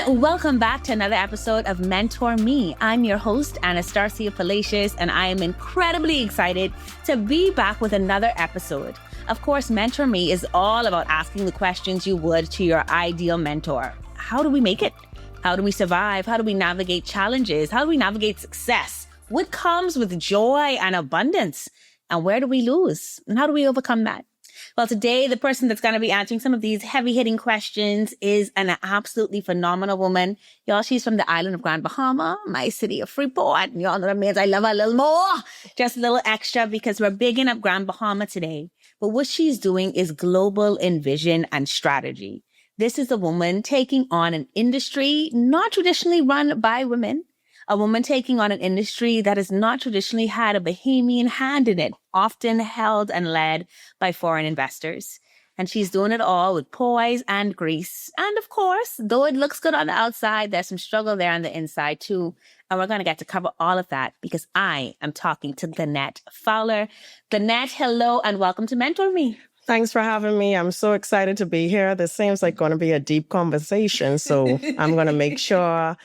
Welcome back to another episode of Mentor Me. I'm your host, Anastasia Palacios, and I am incredibly excited to be back with another episode. Of course, Mentor Me is all about asking the questions you would to your ideal mentor. How do we make it? How do we survive? How do we navigate challenges? How do we navigate success? What comes with joy and abundance? And where do we lose? And how do we overcome that? Well, today, the person that's going to be answering some of these heavy-hitting questions is an absolutely phenomenal woman. Y'all, she's from the island of Grand Bahama, my city of Freeport. And y'all know that means I love her a little more, just a little extra, because we're bigging up Grand Bahama today. But what she's doing is global in vision and strategy. This is a woman taking on an industry not traditionally run by women. A woman taking on an industry that has not traditionally had a Bahamian hand in it, often held and led by foreign investors. And she's doing it all with poise and grace. And of course, though it looks good on the outside, there's some struggle there on the inside too. And we're going to get to cover all of that because I am talking to Glenette Fowler. Glenette, hello and welcome to Mentor Me. Thanks for having me. I'm so excited to be here. This seems like going to be a deep conversation. So I'm going to make sure,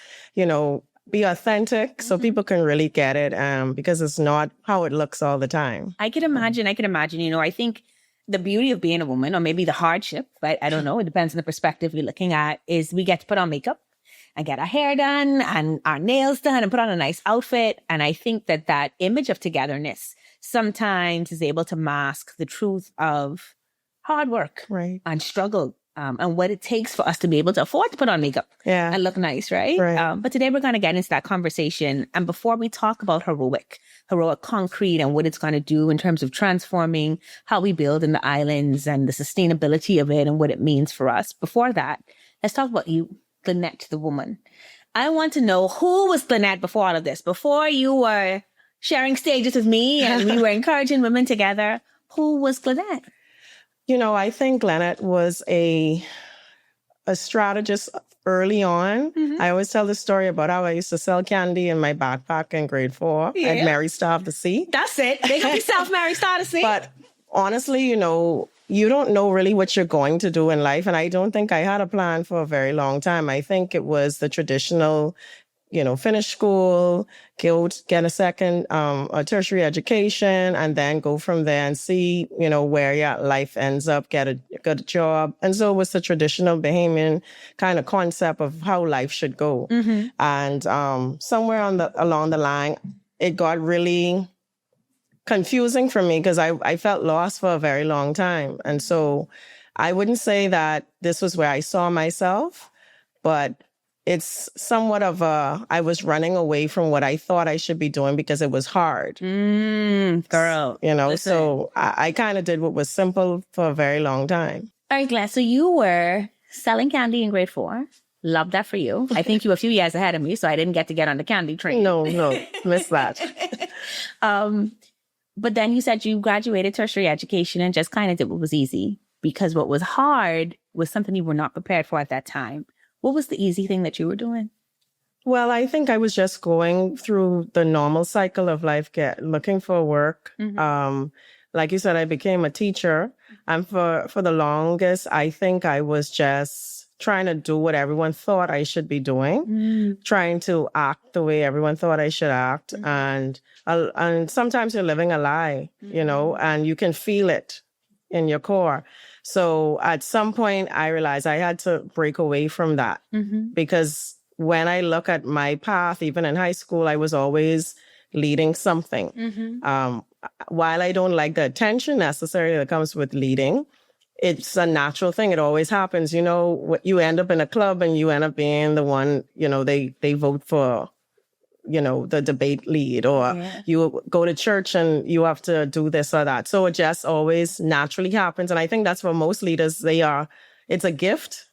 be authentic so people can really get it because it's not how it looks all the time. I can imagine. I think the beauty of being a woman, or maybe the hardship, but I don't know, it depends on the perspective you're looking at, is we get to put on makeup and get our hair done and our nails done and put on a nice outfit. And I think that image of togetherness sometimes is able to mask the truth of hard work and struggle. And what it takes for us to be able to afford to put on makeup and look nice, right? But today we're going to get into that conversation. And before we talk about heroic concrete and what it's going to do in terms of transforming how we build in the islands and the sustainability of it and what it means for us. Before that, let's talk about you, Glenette, the woman. I want to know, who was Glenette before all of this? Before you were sharing stages with me and we were encouraging women together, who was Glenette? I think Glenette was a strategist early on. Mm-hmm. I always tell the story about how I used to sell candy in my backpack in grade 4 at Mary Star of the Sea. That's it. They got yourself Mary Star of the Sea. But honestly, you don't know really what you're going to do in life. And I don't think I had a plan for a very long time. I think it was the traditional finish school, get a tertiary education, and then go from there and see, where your life ends up, get a job. And so it was the traditional Bahamian kind of concept of how life should go. Mm-hmm. And somewhere along the line, it got really confusing for me because I felt lost for a very long time. And so I wouldn't say that this was where I saw myself, but it's somewhat of I was running away from what I thought I should be doing because it was hard. Girl. Listen. So I kind of did what was simple for a very long time. All right, Glenn. So you were selling candy in grade 4. Love that for you. I think you were a few years ahead of me, so I didn't get to get on the candy train. No, missed that. But then you said you graduated tertiary education and just kind of did what was easy because what was hard was something you were not prepared for at that time. What was the easy thing that you were doing? Well, I think I was just going through the normal cycle of life, looking for work. Mm-hmm. Like you said, I became a teacher. And for the longest, I think I was just trying to do what everyone thought I should be doing, trying to act the way everyone thought I should act. Mm-hmm. And sometimes you're living a lie, and you can feel it in your core. So at some point, I realized I had to break away from that because when I look at my path, even in high school, I was always leading something. Mm-hmm. While I don't like the attention necessarily that comes with leading, it's a natural thing. It always happens. You end up in a club and you end up being the one, they vote for, the debate lead, or you go to church and you have to do this or that. So it just always naturally happens. And I think that's for most leaders, it's a gift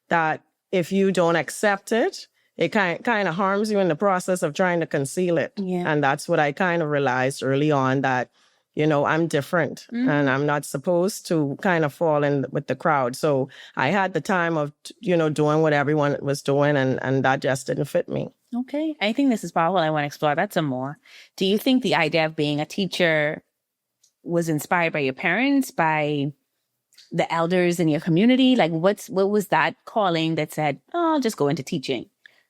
that if you don't accept it, it kind of harms you in the process of trying to conceal it. Yeah. And that's what I kind of realized early on, that, I'm different and I'm not supposed to kind of fall in with the crowd. So I had the time of, doing what everyone was doing, and that just didn't fit me. Okay. I think this is powerful. I want to explore that some more. Do you think the idea of being a teacher was inspired by your parents, by the elders in your community? Like, what was that calling that said, oh, I'll just go into teaching?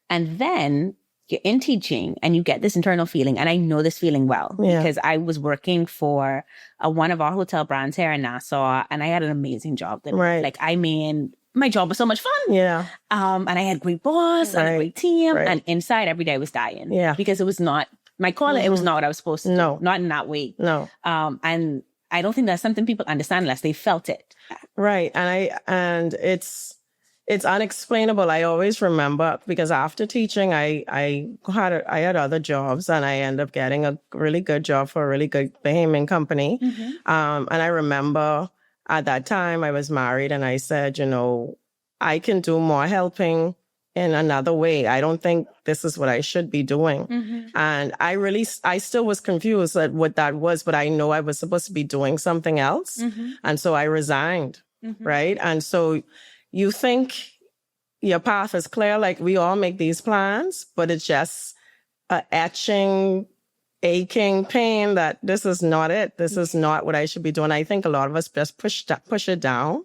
And then you're in teaching and you get this internal feeling. And I know this feeling well because I was working for one of our hotel brands here in Nassau, and I had an amazing job. Like, I mean, my job was so much fun. Yeah. And I had a great boss and a great team. And inside every day I was dying. Yeah. Because it was not my calling. It was not what I was supposed to do. Not in that way. No. And I don't think that's something people understand unless they felt it. Right. And it's unexplainable. I always remember because after teaching, I had other jobs, and I ended up getting a really good job for a really good Bahamian company. And I remember at that time I was married, and I said, I can do more helping in another way. I don't think this is what I should be doing. And I still was confused at what that was, but I know I was supposed to be doing something else. And so I resigned. Right. And so you think your path is clear, like we all make these plans, but it's just a aching pain that this is not it. This is not what I should be doing. I think a lot of us just push it down,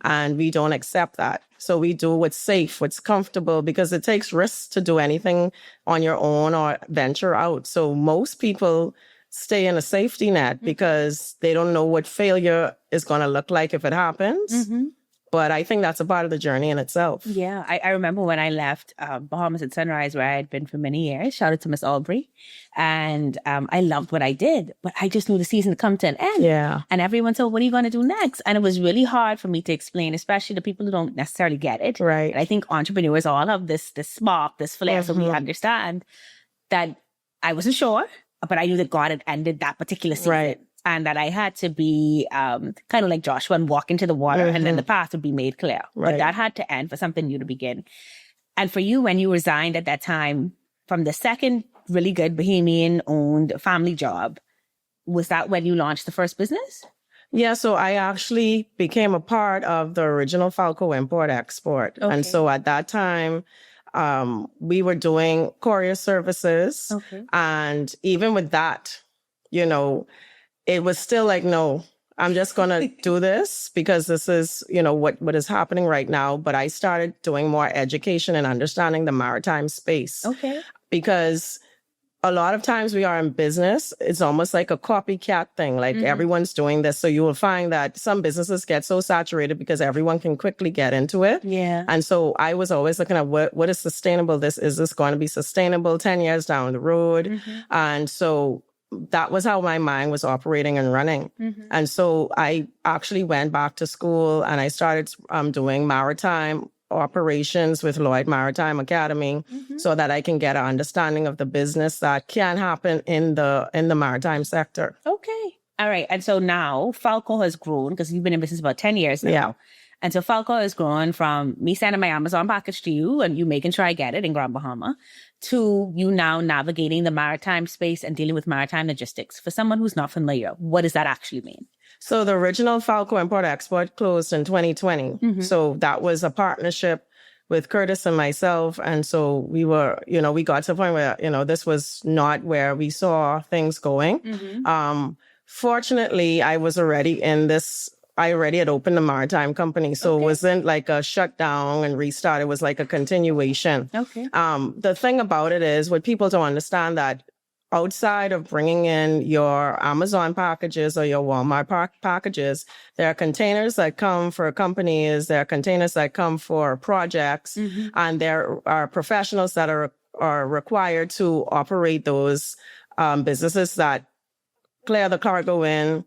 and we don't accept that. So we do what's safe, what's comfortable, because it takes risks to do anything on your own or venture out. So most people stay in a safety net because they don't know what failure is going to look like if it happens. But I think that's a part of the journey in itself. Yeah. I remember when I left Bahamas at Sunrise, where I had been for many years. Shout out to Miss Aubrey. And I loved what I did, but I just knew the season had come to an end. Yeah. And everyone said, what are you going to do next? And it was really hard for me to explain, especially to people who don't necessarily get it. Right. And I think entrepreneurs all have this spark, this flair, so we understand that I wasn't sure, but I knew that God had ended that particular season. Right. And that I had to be kind of like Joshua and walk into the water, and then the path would be made clear. Right. But that had to end for something new to begin. And for you, when you resigned at that time from the second really good Bahamian-owned family job, was that when you launched the first business? Yeah, so I actually became a part of the original Falco Import-Export. Okay. And so at that time, we were doing courier services. Okay. And even with that, it was still like, no, I'm just going to do this because this is, what is happening right now. But I started doing more education and understanding the maritime space. Okay. Because a lot of times we are in business, it's almost like a copycat thing. Like everyone's doing this. So you will find that some businesses get so saturated because everyone can quickly get into it. Yeah. And so I was always looking at what is sustainable. Is this going to be sustainable 10 years down the road? And so that was how my mind was operating and running. And so I actually went back to school and I started doing maritime operations with Lloyd Maritime Academy so that I can get an understanding of the business that can happen in the maritime sector. Okay. All right. And so now Falco has grown, because you've been in business about 10 years now. Yeah. And so Falco has grown from me sending my Amazon package to you and you making sure I get it in Grand Bahama, to you now navigating the maritime space and dealing with maritime logistics. For someone who's not familiar, what does that actually mean? So the original Falco Import-Export closed in 2020. So that was a partnership with Curtis and myself. And so we were, we got to the point where, this was not where we saw things going. Fortunately, I was already in this. I already had opened a maritime company. So it wasn't like a shutdown and restart. It was like a continuation. Okay. The thing about it is, what people don't understand, that outside of bringing in your Amazon packages or your Walmart packages, there are containers that come for companies, there are containers that come for projects, and there are professionals that are required to operate those businesses that clear the cargo in,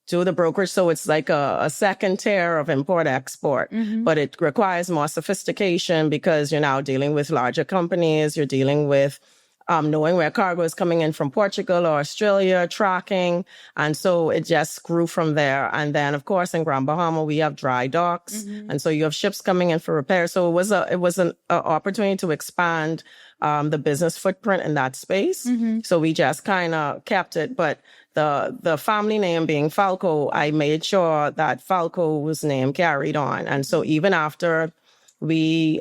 do the brokerage. So it's like a second tier of import-export, but it requires more sophistication because you're now dealing with larger companies, you're dealing with knowing where cargo is coming in from Portugal or Australia, tracking. And so it just grew from there. And then, of course, in Grand Bahama, we have dry docks. And so you have ships coming in for repair. So it was an opportunity to expand the business footprint in that space. So we just kind of kept it. But the family name being Falco, I made sure that Falco's name carried on. And so even after we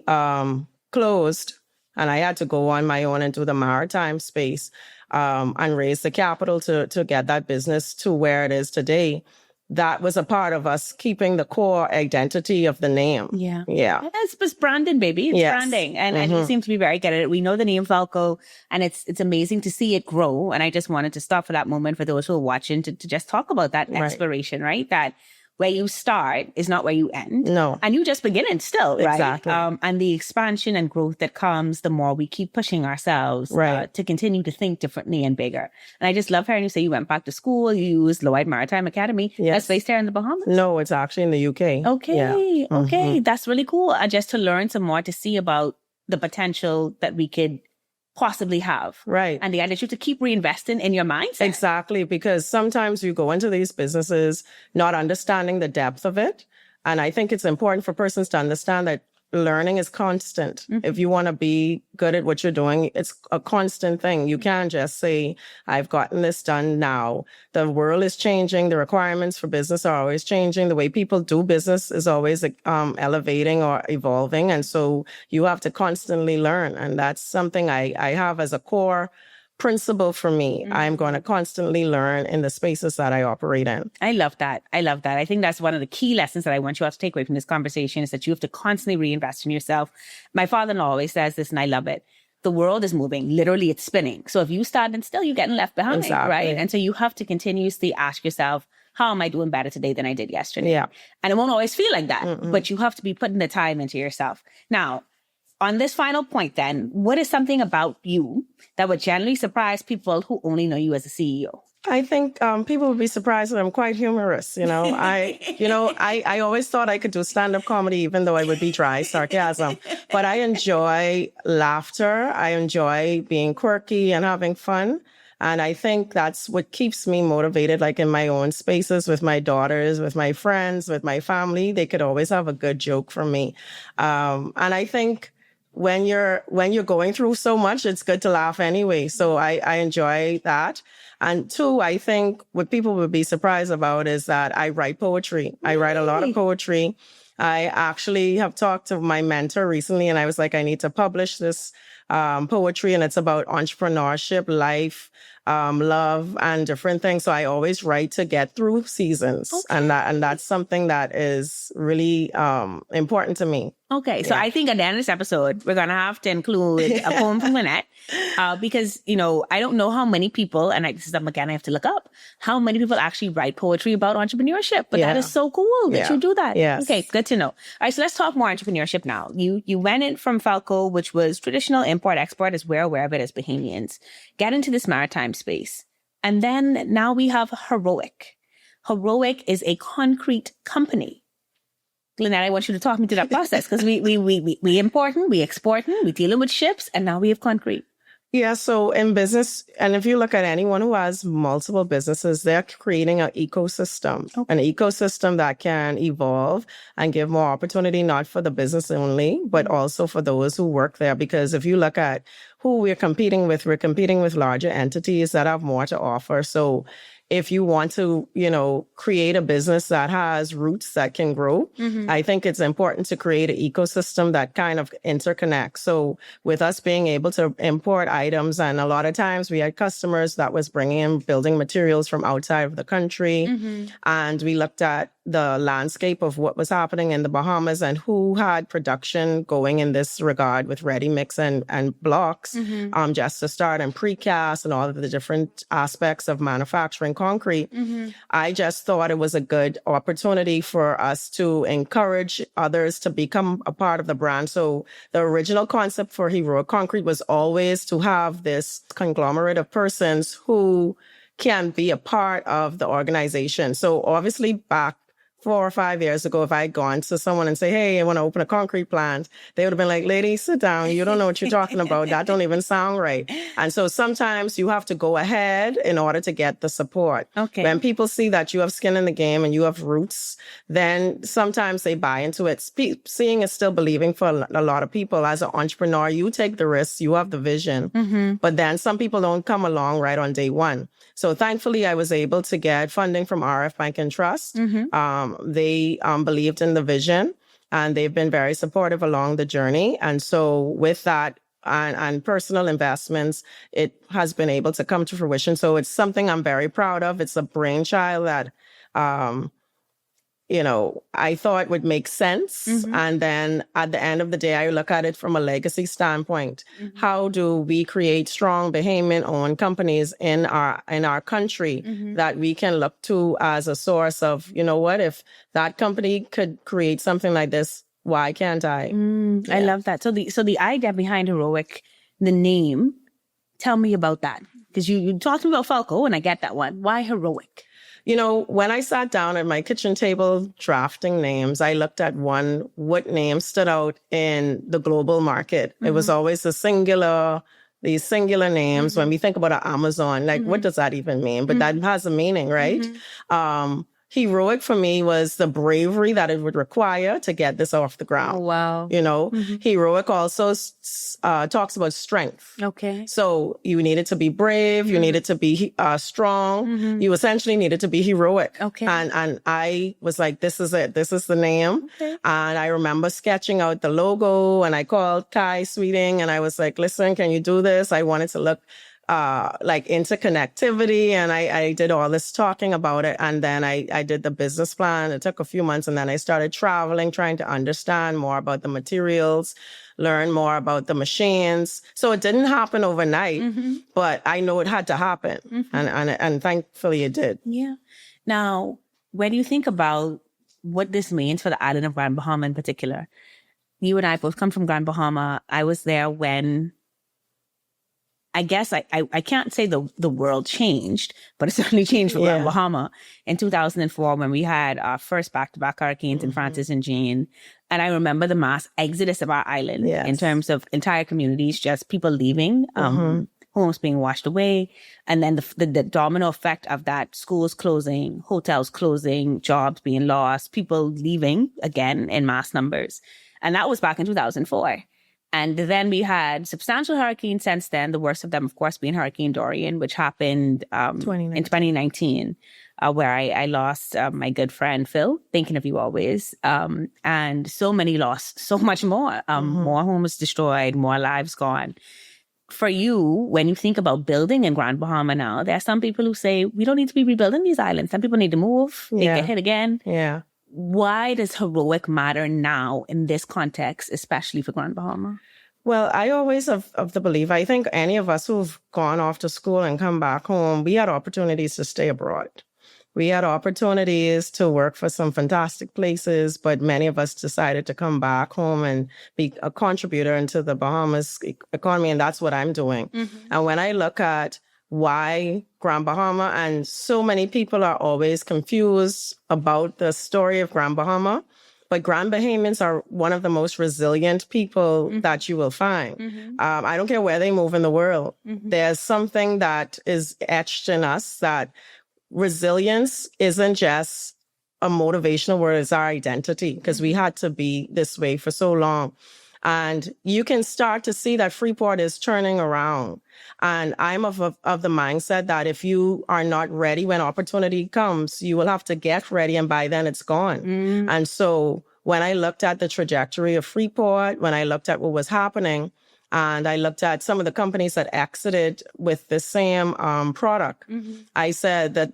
closed, and I had to go on my own into the maritime space and raise the capital to get that business to where it is today, that was a part of us keeping the core identity of the name. Yeah. Yeah. It's branding, baby. It's Yes. branding. And you seem to be very good at it. We know the name Falco, and it's amazing to see it grow. And I just wanted to stop for that moment for those who are watching to just talk about that exploration, right? That where you start is not where you end. No. And you just beginning still, right? Exactly. And the expansion and growth that comes the more we keep pushing ourselves to continue to think differently and bigger. And I just love hearing you say you went back to school, you used Lloyd Maritime Academy. Yes. That's based there in the Bahamas? No, it's actually in the UK. Okay. Yeah. Okay. That's really cool. Just to learn some more, to see about the potential that we could possibly have. Right. And the attitude to keep reinvesting in your mindset. Exactly. Because sometimes you go into these businesses not understanding the depth of it. And I think it's important for persons to understand that learning is constant. If you want to be good at what you're doing, it's a constant thing. You can't just say, I've gotten this done now. The world is changing. The requirements for business are always changing. The way people do business is always elevating or evolving. And so you have to constantly learn. And that's something I have as a core principle for me. I'm going to constantly learn in the spaces that I operate in. I love that. I think that's one of the key lessons that I want you all to take away from this conversation, is that you have to constantly reinvest in yourself. My father-in-law always says this, and I love it. The world is moving. Literally, it's spinning. So if you stand still, you're getting left behind, right? And so you have to continuously ask yourself, how am I doing better today than I did yesterday? Yeah. And it won't always feel like that, but you have to be putting the time into yourself. Now, on this final point then, what is something about you that would generally surprise people who only know you as a CEO? I think people would be surprised that I'm quite humorous. I always thought I could do stand-up comedy, even though I would be dry sarcasm. But I enjoy laughter. I enjoy being quirky and having fun. And I think that's what keeps me motivated, like in my own spaces with my daughters, with my friends, with my family. They could always have a good joke from me. And I think when you're going through so much, it's good to laugh anyway. So I enjoy that. And two, I think what people would be surprised about is that I write poetry. I write a lot of poetry. I actually have talked to my mentor recently, and I was like, I need to publish this poetry, and it's about entrepreneurship, life, love, and different things. So I always write to get through seasons. And that's something that is really important to me. Okay, so I think at the end of this episode, we're going to have to include a poem from Glenette, because, I don't know how many people, and this is something again I have to look up, how many people actually write poetry about entrepreneurship. But that is so cool that you do that. Yes. Okay, good to know. All right, so let's talk more entrepreneurship now. You went in from Falco, which was traditional import-export, as we're aware of it as Bahamians, get into this maritime space. And then now we have Heroic. Heroic is a concrete company. Glenette, I want you to talk me through that process, because we importing, we exporting, we dealing with ships, and now we have concrete. Yeah, so in business, and if you look at anyone who has multiple businesses, they're creating an ecosystem, an ecosystem that can evolve and give more opportunity, not for the business only, but also for those who work there. Because if you look at who we're competing with larger entities that have more to offer. So if you want to, create a business that has roots that can grow, I think it's important to create an ecosystem that kind of interconnects. So with us being able to import items, and a lot of times we had customers that was bringing in building materials from outside of the country. And we looked at the landscape of what was happening in the Bahamas and who had production going in this regard with ready mix and blocks, just to start, and precast and all of the different aspects of manufacturing concrete. I just thought it was a good opportunity for us to encourage others to become a part of the brand. So the original concept for Heroic Concrete was always to have this conglomerate of persons who can be a part of the organization. So obviously back 4 or 5 years ago, if I had gone to someone and say, hey, I want to open a concrete plant, they would have been like, lady, sit down. You don't know what you're talking about. That don't even sound right. And so sometimes you have to go ahead in order to get the support. Okay. When people see that you have skin in the game and you have roots, then sometimes they buy into it. Seeing is still believing for a lot of people. As an entrepreneur, you take the risks, you have the vision, but then some people don't come along right on day one. So thankfully, I was able to get funding from RF Bank and Trust. They believed in the vision, and they've been very supportive along the journey. And so with that and personal investments, it has been able to come to fruition. So it's something I'm very proud of. It's a brainchild that I thought would make sense. And then at the end of the day, I look at it from a legacy standpoint. How do we create strong Bahamian-owned companies in our country that we can look to as a source of, what, if that company could create something like this, why can't I? I love that. So the idea behind Heroic, the name, tell me about that. Because you talked to me about Falco, and I get that one. Why Heroic? When I sat down at my kitchen table drafting names, I looked at what name stood out in the global market. It was always these singular names. When we think about Amazon, like, what does that even mean? But that has a meaning, right? Heroic for me was the bravery that it would require to get this off the ground. Oh, wow. Heroic also talks about strength. Okay. So you needed to be brave. You needed to be strong. You essentially needed to be heroic. Okay. And I was like, this is it. This is the name. Okay. And I remember sketching out the logo, and I called Kai Sweeting, and I was like, listen, can you do this? I wanted to look like interconnectivity, and I did all this talking about it, and then I did the business plan. It took a few months, and then I started traveling, trying to understand more about the materials, learn more about the machines. So it didn't happen overnight, but I know it had to happen, and thankfully it did. Yeah. Now, when you think about what this means for the island of Grand Bahama in particular, you and I both come from Grand Bahama. I was there when, I guess I can't say the world changed, but it certainly changed for Grand Bahama in 2004 when we had our first back-to-back hurricanes in Francis and Jane. And I remember the mass exodus of our island in terms of entire communities, just people leaving, homes being washed away. And then the domino effect of that, schools closing, hotels closing, jobs being lost, people leaving again in mass numbers. And that was back in 2004. And then we had substantial hurricanes since then, the worst of them, of course, being Hurricane Dorian, which happened in 2019, where I lost my good friend, Phil, thinking of you always. And so many lost, so much more. More homes destroyed, more lives gone. For you, when you think about building in Grand Bahama now, there are some people who say, we don't need to be rebuilding these islands. Some people need to move. They get hit again. Yeah. Why does heroic matter now in this context, especially for Grand Bahama? Well, I always of the belief, I think any of us who've gone off to school and come back home, we had opportunities to stay abroad. We had opportunities to work for some fantastic places, but many of us decided to come back home and be a contributor into the Bahamas economy, and that's what I'm doing. And when I look at why Grand Bahama, and so many people are always confused about the story of Grand Bahama, but Grand Bahamians are one of the most resilient people that you will find. I don't care where they move in the world. There's something that is etched in us, that resilience isn't just a motivational word, it's our identity, because we had to be this way for so long. And you can start to see that Freeport is turning around. And I'm of the mindset that if you are not ready when opportunity comes, you will have to get ready, and by then it's gone. And so when I looked at the trajectory of Freeport, when I looked at what was happening, and I looked at some of the companies that exited with the same product, I said that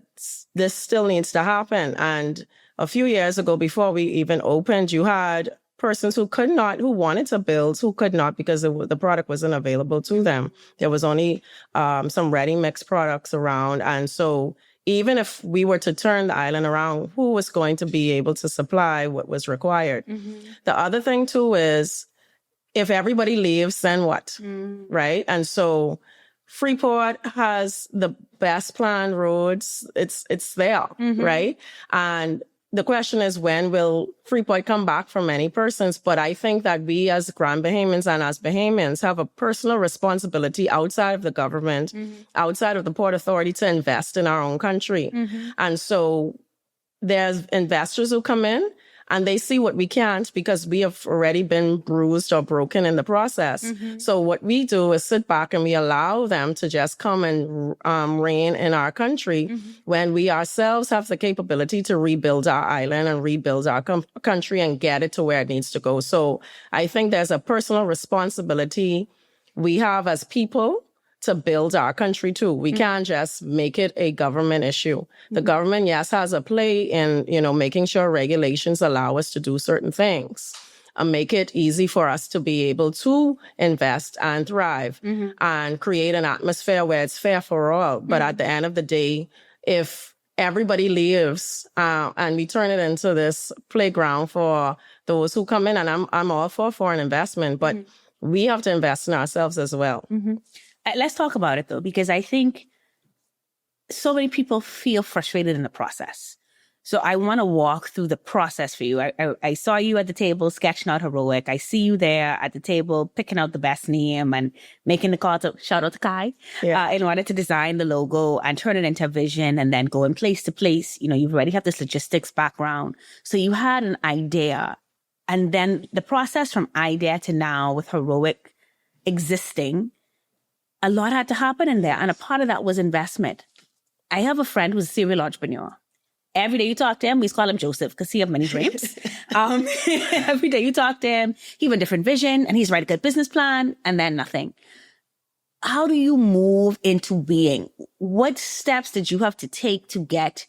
this still needs to happen. And a few years ago, before we even opened, you had persons who wanted to build, who could not because the product wasn't available to them. There was only some ready mix products around. And so even if we were to turn the island around, who was going to be able to supply what was required? The other thing too is, if everybody leaves, then what? Right? And so Freeport has the best planned roads. It's there, right? And the question is, when will Freeport come back for many persons? But I think that we as Grand Bahamians and as Bahamians have a personal responsibility outside of the government, outside of the Port Authority, to invest in our own country. And so there's investors who come in and they see what we can't because we have already been bruised or broken in the process. So what we do is sit back and we allow them to just come and reign in our country when we ourselves have the capability to rebuild our island and rebuild our country and get it to where it needs to go. So I think there's a personal responsibility we have as people to build our country too. We can't just make it a government issue. The government, yes, has a play in, making sure regulations allow us to do certain things and make it easy for us to be able to invest and thrive and create an atmosphere where it's fair for all. But at the end of the day, if everybody leaves and we turn it into this playground for those who come in, and I'm all for foreign investment, but we have to invest in ourselves as well. Let's talk about it, though, because I think so many people feel frustrated in the process. So I want to walk through the process for you. I saw you at the table sketching out Heroic. I see you there at the table picking out the best name and making the call to shout out to Kai in order to design the logo and turn it into a vision and then going place to place. You already have this logistics background. So you had an idea. And then the process from idea to now with Heroic existing, a lot had to happen in there. And a part of that was investment. I have a friend who's a serial entrepreneur. Every day you talk to him, we call him Joseph because he has many dreams. Every day you talk to him, he has a different vision and he's write a good business plan and then nothing. How do you move into being? What steps did you have to take to get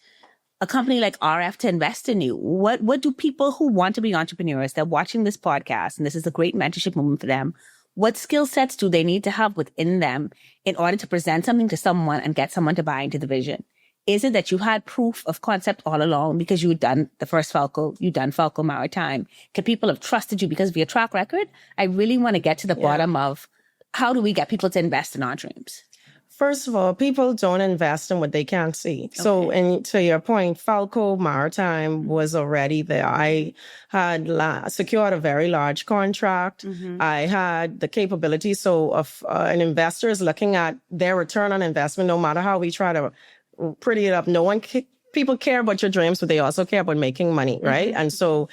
a company like RF to invest in you? What do people who want to be entrepreneurs, they're watching this podcast, and this is a great mentorship moment for them, what skill sets do they need to have within them in order to present something to someone and get someone to buy into the vision? Is it that you had proof of concept all along because you had done the first Falco, you'd done Falco Maritime? Can people have trusted you because of your track record? I really want to get to the bottom of how do we get people to invest in our dreams? First of all, people don't invest in what they can't see. Okay. So, and to your point, Falco Maritime was already there. I had secured a very large contract. I had the capability. So, if an investor is looking at their return on investment, no matter how we try to pretty it up, people care about your dreams, but they also care about making money, right? And so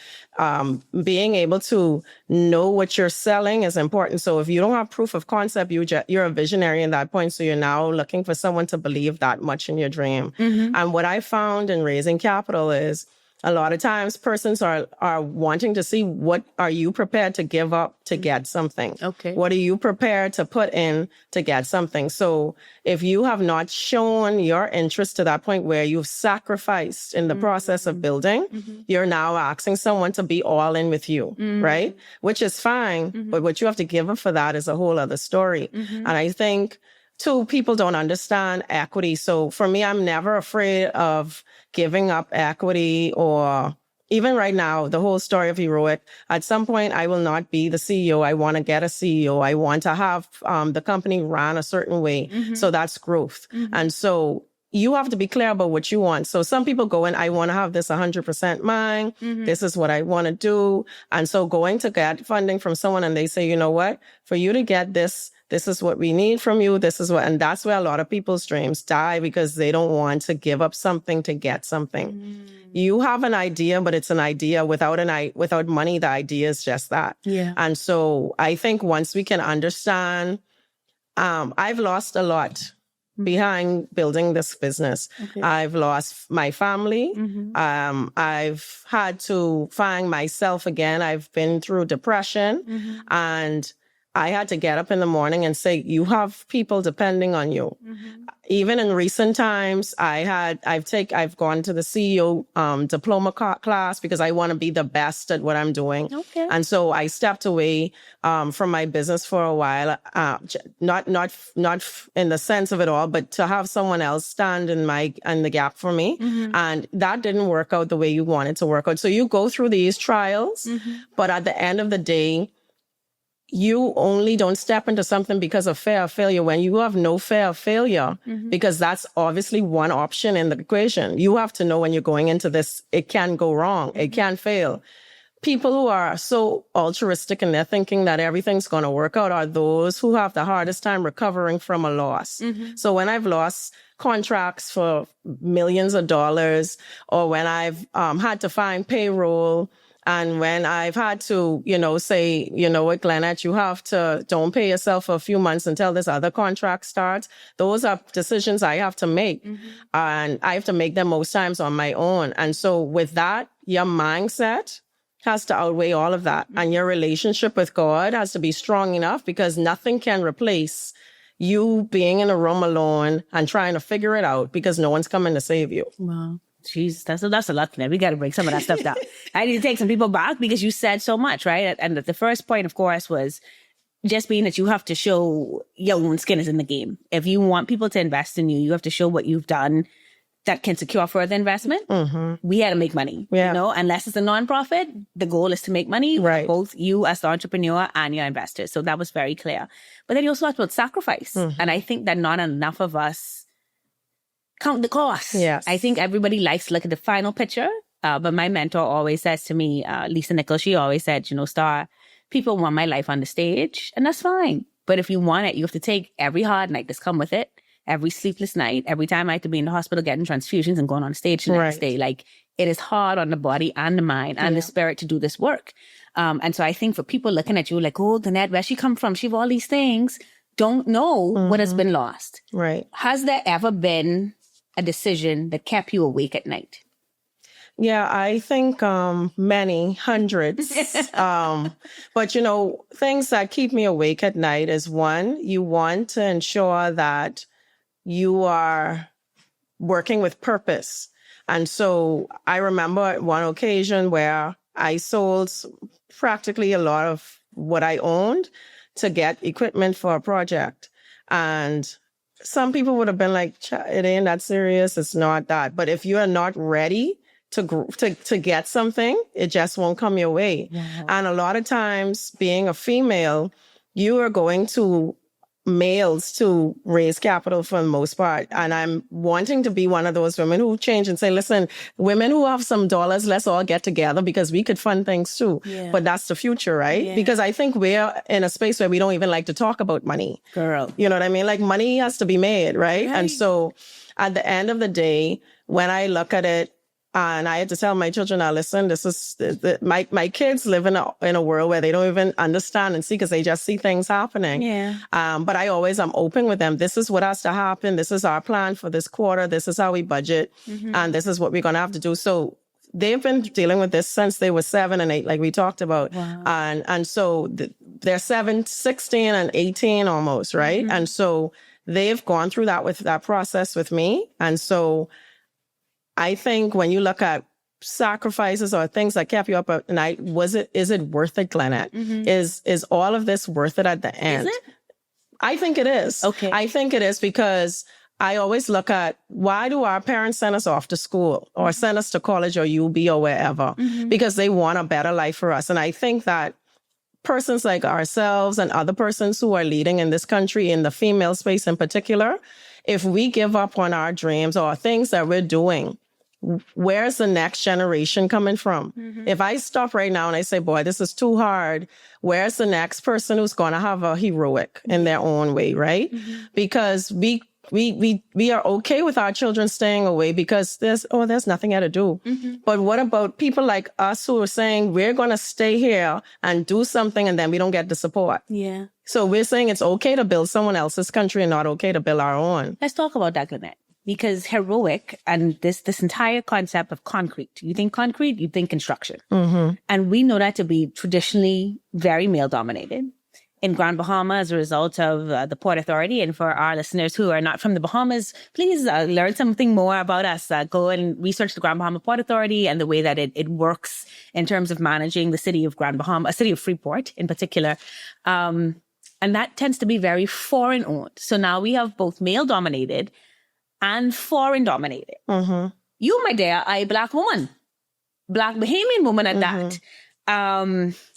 being able to know what you're selling is important. So if you don't have proof of concept, you're a visionary in that point. So you're now looking for someone to believe that much in your dream. And what I found in raising capital is a lot of times persons are wanting to see what are you prepared to give up to get something. Okay. What are you prepared to put in to get something? So if you have not shown your interest to that point where you've sacrificed in the process of building, you're now asking someone to be all in with you, right? Which is fine, but what you have to give up for that is a whole other story. And I think two, people don't understand equity. So for me, I'm never afraid of giving up equity, or even right now, the whole story of Heroic. At some point, I will not be the CEO. I want to get a CEO. I want to have the company run a certain way. So that's growth. And so you have to be clear about what you want. So some people go in, I want to have this 100% mine. This is what I want to do. And so going to get funding from someone and they say, you know what, for you to get this, this is what we need from you. This is what, and that's where a lot of people's dreams die because they don't want to give up something to get something. You have an idea, but it's an idea without money. The idea is just that. Yeah. And so I think once we can understand, I've lost a lot behind building this business. Okay. I've lost my family. I've had to find myself again. I've been through depression and I had to get up in the morning and say, you have people depending on you. Even in recent times, I've gone to the CEO diploma class because I want to be the best at what I'm doing. Okay. And so I stepped away from my business for a while, not in the sense of it all, but to have someone else stand in the gap for me. And that didn't work out the way you want it to work out. So you go through these trials, but at the end of the day, you only don't step into something because of fear of failure when you have no fear of failure, because that's obviously one option in the equation. You have to know when you're going into this, it can go wrong. It can fail. People who are so altruistic and they're thinking that everything's going to work out are those who have the hardest time recovering from a loss. So when I've lost contracts for millions of dollars, or when I've had to find payroll, and when I've had to, say, you know what, Glenette, don't pay yourself for a few months until this other contract starts. Those are decisions I have to make. And I have to make them most times on my own. And so with that, your mindset has to outweigh all of that. And your relationship with God has to be strong enough because nothing can replace you being in a room alone and trying to figure it out because no one's coming to save you. Wow. Jeez, that's a lot, man. We got to break some of that stuff down. I need to take some people back because you said so much, right? And the first point, of course, was just being that you have to show your own skin is in the game. If you want people to invest in you, you have to show what you've done that can secure further investment. We had to make money, you know, unless it's a nonprofit, the goal is to make money, both you as the entrepreneur and your investors. So that was very clear. But then you also talked about sacrifice. And I think that not enough of us count the cost. Yes. I think everybody likes to look at the final picture. But my mentor always says to me, Lisa Nichols, she always said, you know, Star, people want my life on the stage, and that's fine. But if you want it, you have to take every hard night that's come with it, every sleepless night, every time I had to be in the hospital getting transfusions and going on stage the next day. Like, it is hard on the body and the mind and the spirit to do this work. And so I think for people looking at you like, oh, Glenette, where she come from? She have all these things. Don't know what has been lost. Right. Has there ever been a decision that kept you awake at night? Yeah, I think many, hundreds. But, you know, things that keep me awake at night is, one, you want to ensure that you are working with purpose. And so I remember one occasion where I sold practically a lot of what I owned to get equipment for a project. And some people would have been like, it ain't that serious. It's not that. But if you are not ready to get something, it just won't come your way. Wow. And a lot of times, being a female, you are going to males to raise capital for the most part. And I'm wanting to be one of those women who change and say, listen, women who have some dollars, let's all get together because we could fund things too. Yeah. But that's the future, right? Yeah. Because I think we're in a space where we don't even like to talk about money. Girl. You know what I mean? Like, money has to be made, right? And so at the end of the day, when I look at it, and I had to tell my children, now listen, this is my kids live in a world where they don't even understand and see because they just see things happening. Yeah. But I always am open with them. This is what has to happen. This is our plan for this quarter. This is how we budget. And this is what we're going to have to do. So they've been dealing with this since they were 7 and 8, like we talked about. Wow. And so they're 16 and 18 almost, right? And so they've gone through that process with me. And so I think when you look at sacrifices or things that kept you up at night, is it worth it, Glenette? Is all of this worth it at the end? Is it? I think it is. Okay. I think it is because I always look at, why do our parents send us off to school or send us to college or UB or wherever? Because they want a better life for us. And I think that persons like ourselves and other persons who are leading in this country, in the female space in particular, if we give up on our dreams or things that we're doing, where's the next generation coming from? If I stop right now and I say, boy, this is too hard, where's the next person who's going to have a heroic in their own way, right? Because we are okay with our children staying away because there's nothing here to do. But what about people like us who are saying, we're going to stay here and do something and then we don't get the support? Yeah. So we're saying it's okay to build someone else's country and not okay to build our own. Let's talk about that, Glenette. Because heroic and this entire concept of concrete, you think concrete, you think construction. And we know that to be traditionally very male dominated. In Grand Bahama, as a result of the Port Authority, and for our listeners who are not from the Bahamas, please learn something more about us. Go and research the Grand Bahama Port Authority and the way that it works in terms of managing the city of Grand Bahama, a city of Freeport in particular. And that tends to be very foreign owned. So now we have both male dominated and foreign dominated. You, my dear, are a Black woman, Black Bahamian woman at that.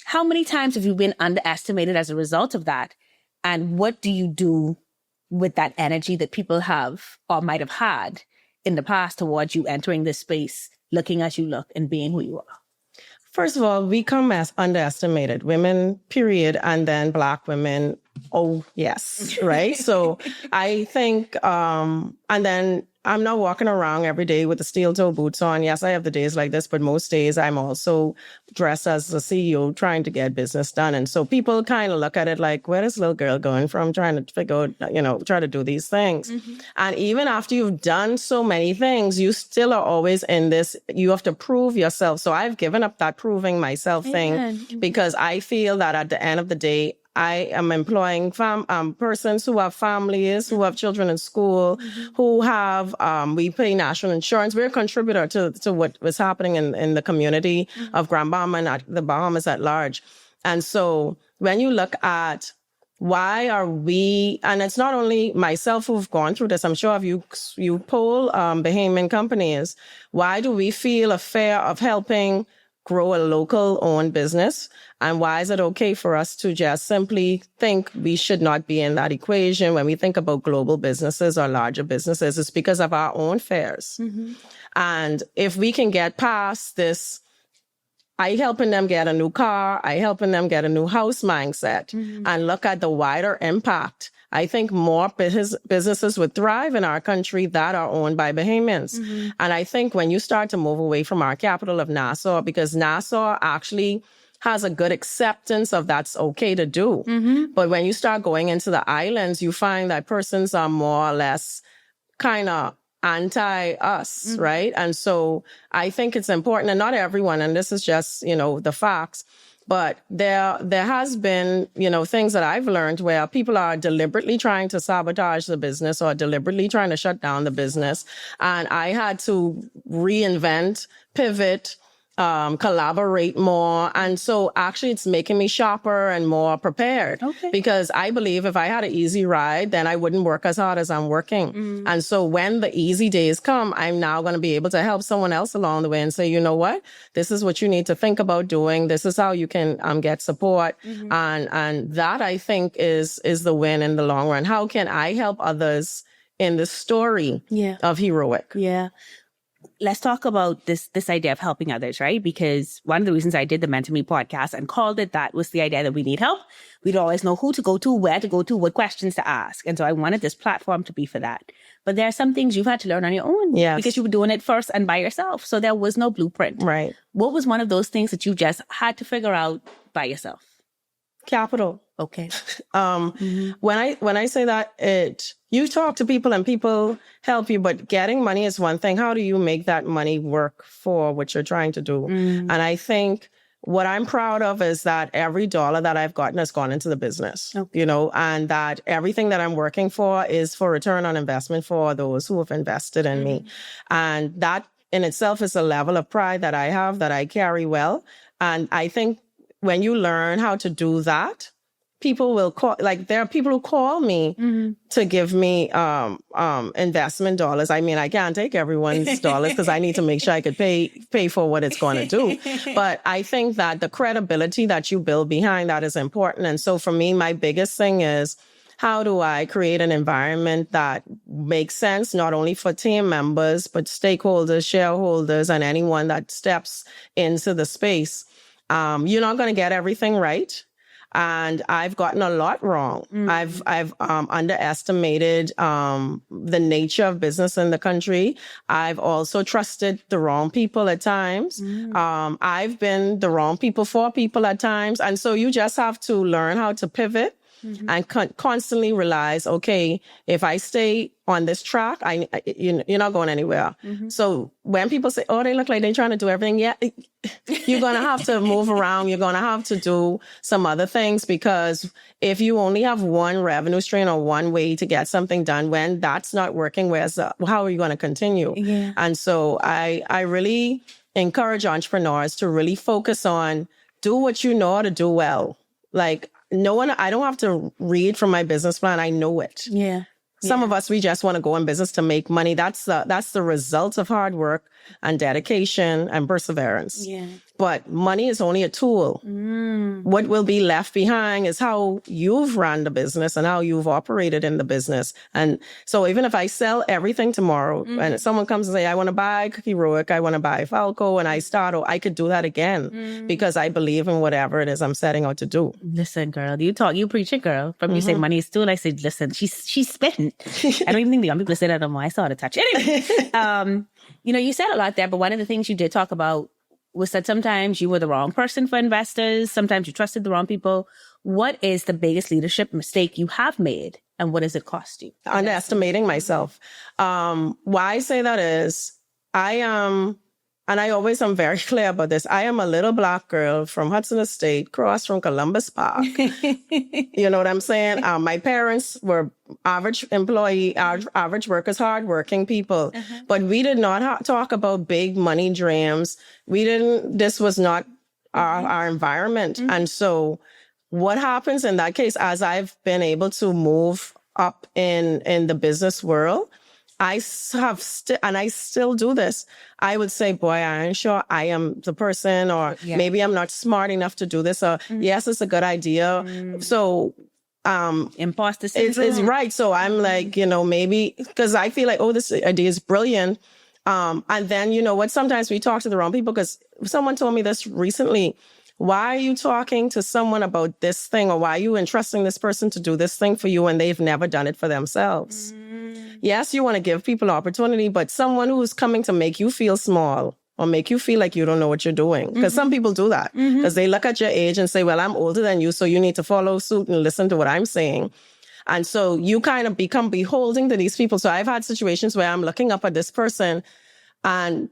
How many times have you been underestimated as a result of that? And what do you do with that energy that people have or might have had in the past towards you entering this space, looking as you look and being who you are? First of all, we come as underestimated women, period, and then Black women. Oh, yes. Right. So I think, and then I'm not walking around every day with the steel toe boots on. Yes, I have the days like this, but most days I'm also dressed as a CEO trying to get business done. And so people kind of look at it like, where is little girl going from trying to figure out, try to do these things. And even after you've done so many things, you still are always in this, you have to prove yourself. So I've given up that proving myself thing because I feel that at the end of the day, I am employing persons who have families, who have children in school, who have, we pay national insurance. We're a contributor to what was happening in the community of Grand Bahama and the Bahamas at large. And so when you look at why are we, and it's not only myself who've gone through this, I'm sure if you poll Bahamian companies, why do we feel a fear of helping grow a local owned business? And why is it okay for us to just simply think we should not be in that equation when we think about global businesses or larger businesses? It's because of our own fears. And if we can get past this, I helping them get a new car, I helping them get a new house mindset, and look at the wider impact, I think more businesses would thrive in our country that are owned by Bahamians. And I think when you start to move away from our capital of Nassau, because Nassau actually has a good acceptance of that's okay to do. But when you start going into the islands, you find that persons are more or less kind of anti-us, right? And so I think it's important, and not everyone, and this is just, the facts, but there has been, things that I've learned where people are deliberately trying to sabotage the business or deliberately trying to shut down the business. And I had to reinvent, pivot, collaborate more. And so actually it's making me sharper and more prepared. Because I believe if I had an easy ride, then I wouldn't work as hard as I'm working. And so when the easy days come, I'm now going to be able to help someone else along the way and say, you know what, this is what you need to think about doing. This is how you can get support. And that I think is the win in the long run. How can I help others in the story of heroic? Let's talk about this idea of helping others, right? Because one of the reasons I did the Mentor Me podcast and called it that was the idea that we need help. We'd always know who to go to, where to go to, what questions to ask. And so I wanted this platform to be for that. But there are some things you've had to learn on your own because you were doing it first and by yourself. So there was no blueprint. Right. What was one of those things that you just had to figure out by yourself? Capital. Okay. When I say that, you talk to people and people help you, but getting money is one thing. How do you make that money work for what you're trying to do? And I think what I'm proud of is that every dollar that I've gotten has gone into the business, and that everything that I'm working for is for return on investment for those who have invested in me. And that in itself is a level of pride that I have, that I carry well. And I think when you learn how to do that, people will call, there are people who call me to give me investment dollars. I mean, I can't take everyone's dollars because I need to make sure I could pay for what it's going to do. But I think that the credibility that you build behind that is important. And so for me, my biggest thing is, how do I create an environment that makes sense, not only for team members, but stakeholders, shareholders, and anyone that steps into the space? You're not going to get everything right. And I've gotten a lot wrong. I've underestimated the nature of business in the country. I've also trusted the wrong people at times. I've been the wrong people for people at times. And so you just have to learn how to pivot and constantly realize, okay, if I stay on this track, you're not going anywhere. So when people say, oh, they look like they're trying to do everything, you're going to have to move around. You're going to have to do some other things, because if you only have one revenue stream or one way to get something done, when that's not working, how are you going to continue? And so I really encourage entrepreneurs to really focus on do what you know how to do well. I don't have to read from my business plan. I know it. Some of us, we just want to go in business to make money. That's the result of hard work and dedication and perseverance. But money is only a tool. What will be left behind is how you've run the business and how you've operated in the business. And so even if I sell everything tomorrow and someone comes and say, I want to buy Heroic, I want to buy Falco, and I start, I could do that again because I believe in whatever it is I'm setting out to do. Listen, girl, you preach it, girl. From you say money is tool, I say, listen, she's spitting. I don't even think the young people say that no more. I saw the touch. Anyway, you said a lot there, but one of the things you did talk about was that sometimes you were the wrong person for investors. Sometimes you trusted the wrong people. What is the biggest leadership mistake you have made, and what does it cost you? Underestimating myself. Why I say that is I and I always am very clear about this. I am a little Black girl from Hudson Estate, across from Columbus Park. You know what I'm saying? My parents were average employee, average workers, hardworking people. But we did not talk about big money dreams. This was not our environment. And so what happens in that case, as I've been able to move up in the business world, I still do this. I would say, boy, I ain't sure I am the person, or maybe I'm not smart enough to do this, or yes, it's a good idea. So, imposter syndrome. It's right. So I'm like, maybe because I feel like, oh, this idea is brilliant. And then, you know what, sometimes we talk to the wrong people, because someone told me this recently. Why are you talking to someone about this thing, or why are you entrusting this person to do this thing for you when they've never done it for themselves? Yes, you want to give people opportunity, but someone who's coming to make you feel small or make you feel like you don't know what you're doing. Because some people do that. Because they look at your age and say, well, I'm older than you, so you need to follow suit and listen to what I'm saying. And so you kind of become beholden to these people. So I've had situations where I'm looking up at this person and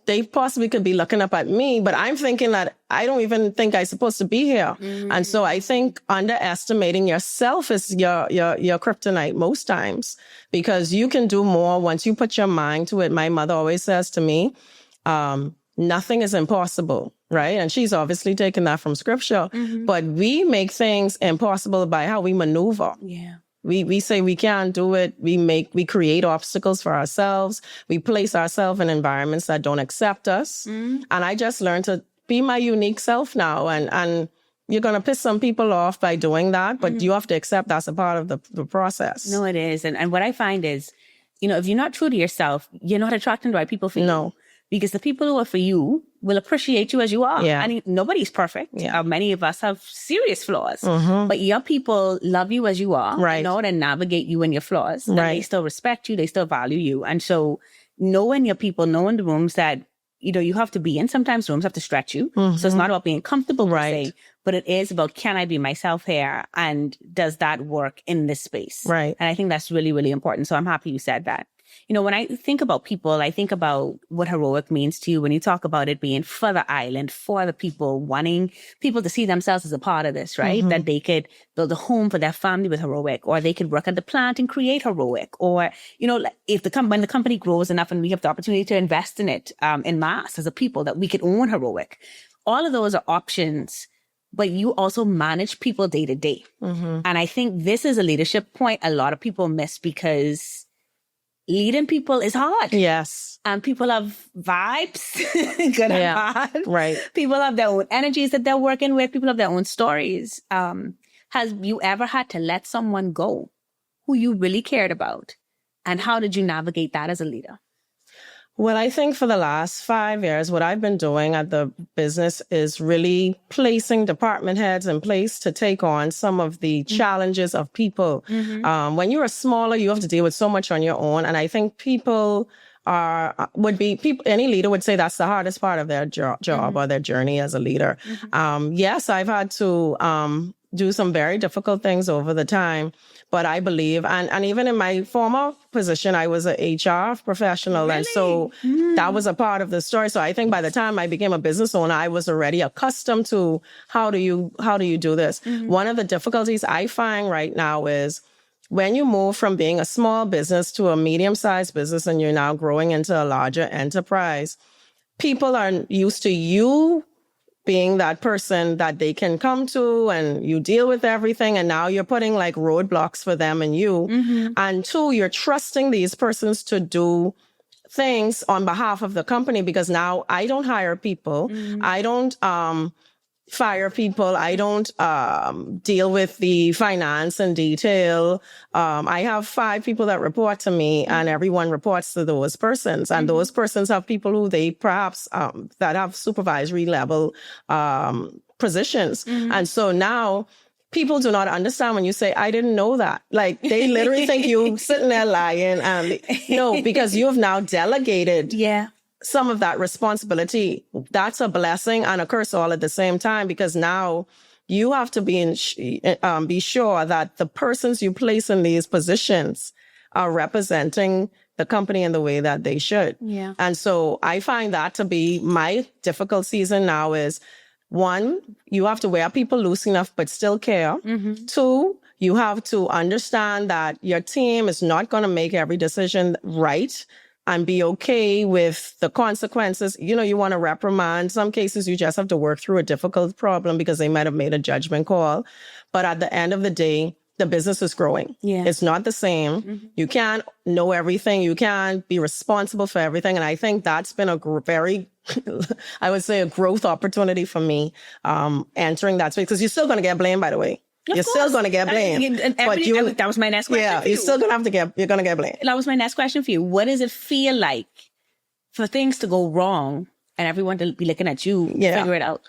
they possibly could be looking up at me, but I'm thinking that I don't even think I'm supposed to be here. And so I think underestimating yourself is your kryptonite most times, because you can do more once you put your mind to it. My mother always says to me, nothing is impossible, right? And she's obviously taken that from scripture, but we make things impossible by how we maneuver. Yeah. We say we can't do it. We create obstacles for ourselves. We place ourselves in environments that don't accept us. And I just learned to be my unique self now. And you're going to piss some people off by doing that, but you have to accept that's a part of the process. No, it is. And what I find is, if you're not true to yourself, you're not attracting the right people for you. No. Because the people who are for you will appreciate you as you are. Yeah. And nobody's perfect. Yeah. Many of us have serious flaws. But your people love you as you are. Right. And navigate you and your flaws. Right. And they still respect you. They still value you. And so knowing your people, knowing the rooms that, you have to be in. Sometimes rooms have to stretch you. So it's not about being comfortable, Right. but it is about, can I be myself here? And does that work in this space? Right. And I think that's really, really important. So I'm happy you said that. When I think about people, I think about what heroic means to you when you talk about it being for the island, for the people, wanting people to see themselves as a part of this, right? That they could build a home for their family with heroic, or they could work at the plant and create heroic, or, if when the company grows enough and we have the opportunity to invest in it in mass as a people, that we could own heroic. All of those are options, but you also manage people day to day. And I think this is a leadership point a lot of people miss, because leading people is hard. Yes. And people have vibes, good and bad. Right. People have their own energies that they're working with. People have their own stories. Has you ever had to let someone go who you really cared about? And how did you navigate that as a leader? Well, I think for the last 5 years, what I've been doing at the business is really placing department heads in place to take on some of the challenges of people. When you're smaller, you have to deal with so much on your own. And I think any leader would say that's the hardest part of their job or their journey as a leader. Yes, I've had to do some very difficult things over the time. But I believe, and even in my former position, I was an HR professional. Really? And so that was a part of the story. So I think by the time I became a business owner, I was already accustomed to how do you do this? One of the difficulties I find right now is when you move from being a small business to a medium-sized business and you're now growing into a larger enterprise, people are used to you being that person that they can come to and you deal with everything. And now you're putting like roadblocks for them and you. And two, you're trusting these persons to do things on behalf of the company, because now I don't hire people. I don't fire people. I don't deal with the finance and detail. I have 5 people that report to me, and everyone reports to those persons. And those persons have people who they perhaps that have supervisory level positions. And so now people do not understand when you say, I didn't know that. Like, they literally think you sitting there lying. No, because you have now delegated some of that responsibility. That's a blessing and a curse all at the same time, because now you have to be sure that the persons you place in these positions are representing the company in the way that they should. Yeah. And so I find that to be my difficult season now is, one, you have to wear people loose enough but still care. Two, you have to understand that your team is not going to make every decision right and be okay with the consequences. You know, you want to reprimand. Some cases, you just have to work through a difficult problem because they might have made a judgment call. But at the end of the day, the business is growing. Yeah. It's not the same. You can't know everything. You can't be responsible for everything. And I think that's been a very, I would say, a growth opportunity for me entering that space. Because you're still going to get blamed, by the way. You're still going to get blamed. That was my next question. Yeah, for you. you're still going to you're going to get blamed. That was my next question for you. What does it feel like for things to go wrong and everyone to be looking at you, figure it out?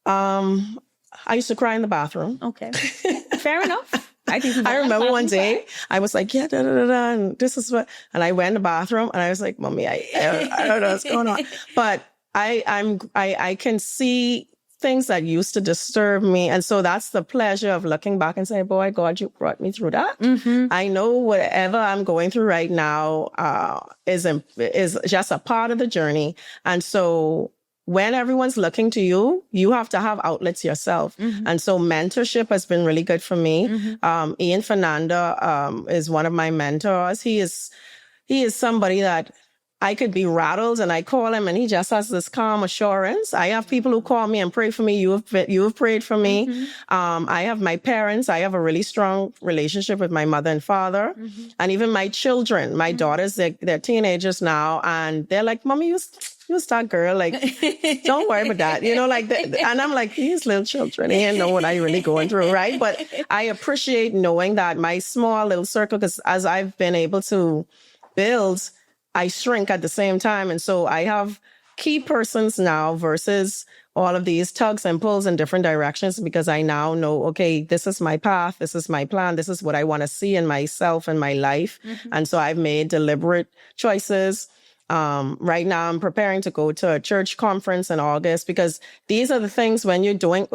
I used to cry in the bathroom. Okay. Fair enough. I remember one day I was like, and this is what, and I went in the bathroom and I was like, Mommy, I don't know what's going on. But I can see things that used to disturb me. And so that's the pleasure of looking back and saying, boy, God, you brought me through that. I know whatever I'm going through right now is just a part of the journey. And so when everyone's looking to you, you have to have outlets yourself. And so mentorship has been really good for me. Ian Fernanda is one of my mentors. He is somebody that I could be rattled and I call him and he just has this calm assurance. I have people who call me and pray for me. You have prayed for me. I have my parents. I have a really strong relationship with my mother and father. And even my children, my daughters, they're teenagers now. And they're like, Mommy, you start, girl. Like, don't worry about that. You know, like, and I'm like, these little children, they ain't know what I really going through, right? But I appreciate knowing that my small little circle, because as I've been able to build, I shrink at the same time. And so I have key persons now versus all of these tugs and pulls in different directions, because I now know, okay, this is my path. This is my plan. This is what I want to see in myself and my life. And so I've made deliberate choices. Right now, I'm preparing to go to a church conference in August, because these are the things when you're doing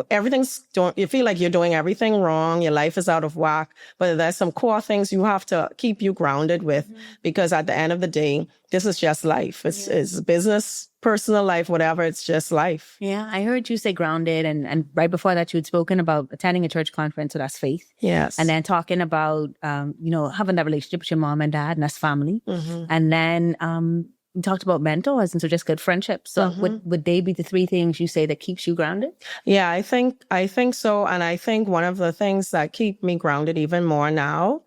you feel like you're doing everything wrong. Your life is out of whack, but there's some core things you have to keep you grounded with, because at the end of the day, this is just life. It's business, personal life, whatever. It's just life. Yeah. I heard you say grounded. And right before that, you had spoken about attending a church conference. So that's faith. Yes. And then talking about, having that relationship with your mom and dad, and that's family. And then, you talked about mentors, and so just good friendships. So would they be the three things you say that keeps you grounded? Yeah, I think so. And I think one of the things that keep me grounded even more now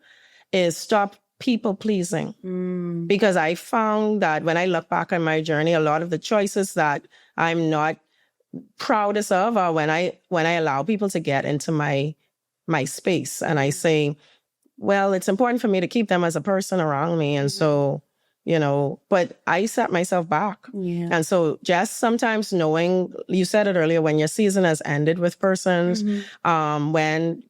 is stop people pleasing. Because I found that when I look back on my journey, a lot of the choices that I'm not proudest of are when I allow people to get into my space, and I say, well, it's important for me to keep them as a person around me. And so, but I set myself back. Yeah. And so just sometimes knowing, you said it earlier, when your season has ended with persons, when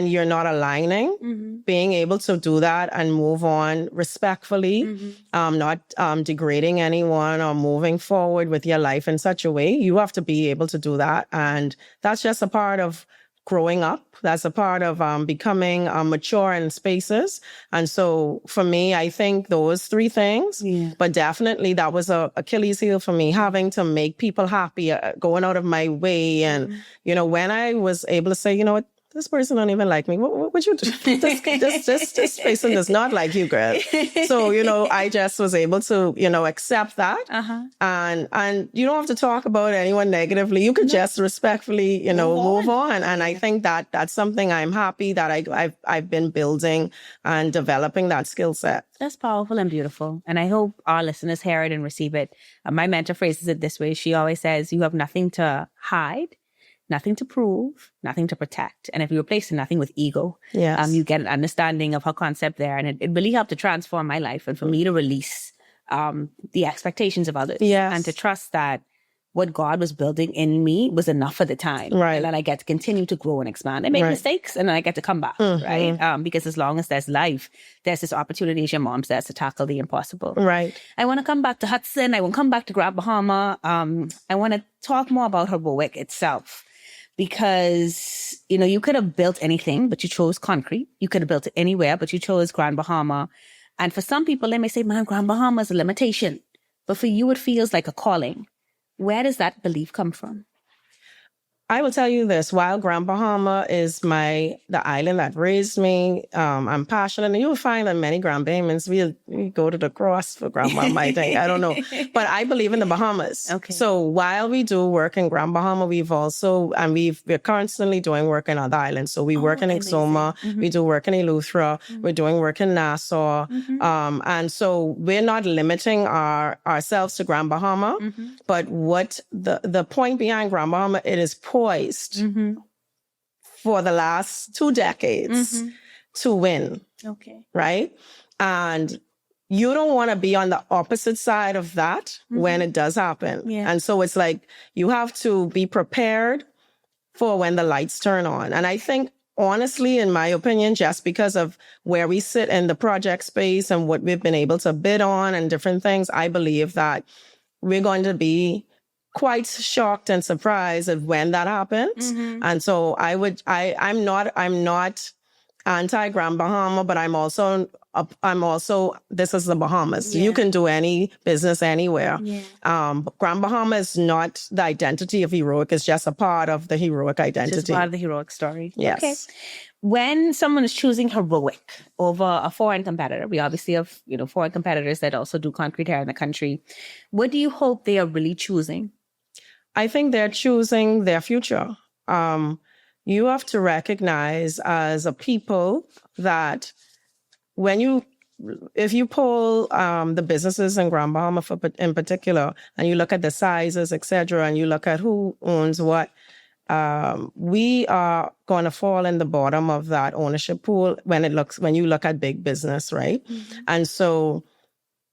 you're not aligning, being able to do that and move on respectfully, not degrading anyone or moving forward with your life in such a way, you have to be able to do that. And that's just a part of growing up. That's a part of becoming mature in spaces. And so for me, I think those three things, but definitely that was a Achilles heel for me, having to make people happy, going out of my way. And, when I was able to say, this person don't even like me. What would you do? This person does not like you, girl. So, I just was able to, accept that. And you don't have to talk about anyone negatively. You could just respectfully, move on. And I think that that's something I'm happy that I've been building and developing that skill set. That's powerful and beautiful. And I hope our listeners hear it and receive it. My mentor phrases it this way. She always says, you have nothing to hide, nothing to prove, nothing to protect. And if you replace nothing with ego, you get an understanding of her concept there. And it really helped to transform my life and for me to release the expectations of others. And to trust that what God was building in me was enough for the time. Right. And then I get to continue to grow and expand. I make mistakes and then I get to come back, right? Because as long as there's life, there's this opportunity, as your mom says, to tackle the impossible. Right. I want to come back to Hudson. I want to come back to Grand Bahama. I want to talk more about Heroic itself. Because, you could have built anything, but you chose concrete. You could have built it anywhere, but you chose Grand Bahama. And for some people, they may say, man, Grand Bahama is a limitation. But for you, it feels like a calling. Where does that belief come from? I will tell you this, while Grand Bahama is the island that raised me, I'm passionate, and you'll find that many Grand Bahamians, we go to the cross for Grand Bahama, I think. I don't know. But I believe in the Bahamas. Okay. So while we do work in Grand Bahama, we're constantly doing work in other islands. So we work in Exuma, we do work in Eleuthera, we're doing work in Nassau. And so we're not limiting ourselves to Grand Bahama. But what the point behind Grand Bahama, it is poised for the last 2 decades to win. Okay. Right? And you don't want to be on the opposite side of that when it does happen. Yeah. And so it's like you have to be prepared for when the lights turn on. And I think, honestly, in my opinion, just because of where we sit in the project space and what we've been able to bid on and different things, I believe that we're going to be quite shocked and surprised at when that happens. And so I'm not anti Grand Bahama, but I'm also this is the Bahamas. Yeah. You can do any business anywhere. Yeah. Grand Bahama is not the identity of heroic. It's just a part of the heroic identity. Just part of the heroic story. Yes. Okay. When someone is choosing heroic over a foreign competitor, we obviously have, foreign competitors that also do concrete here in the country. What do you hope they are really choosing? I think they're choosing their future. You have to recognize as a people that if you pull the businesses in Grand Bahama in particular, and you look at the sizes, et cetera, and you look at who owns what, we are going to fall in the bottom of that ownership pool when you look at big business, right? And so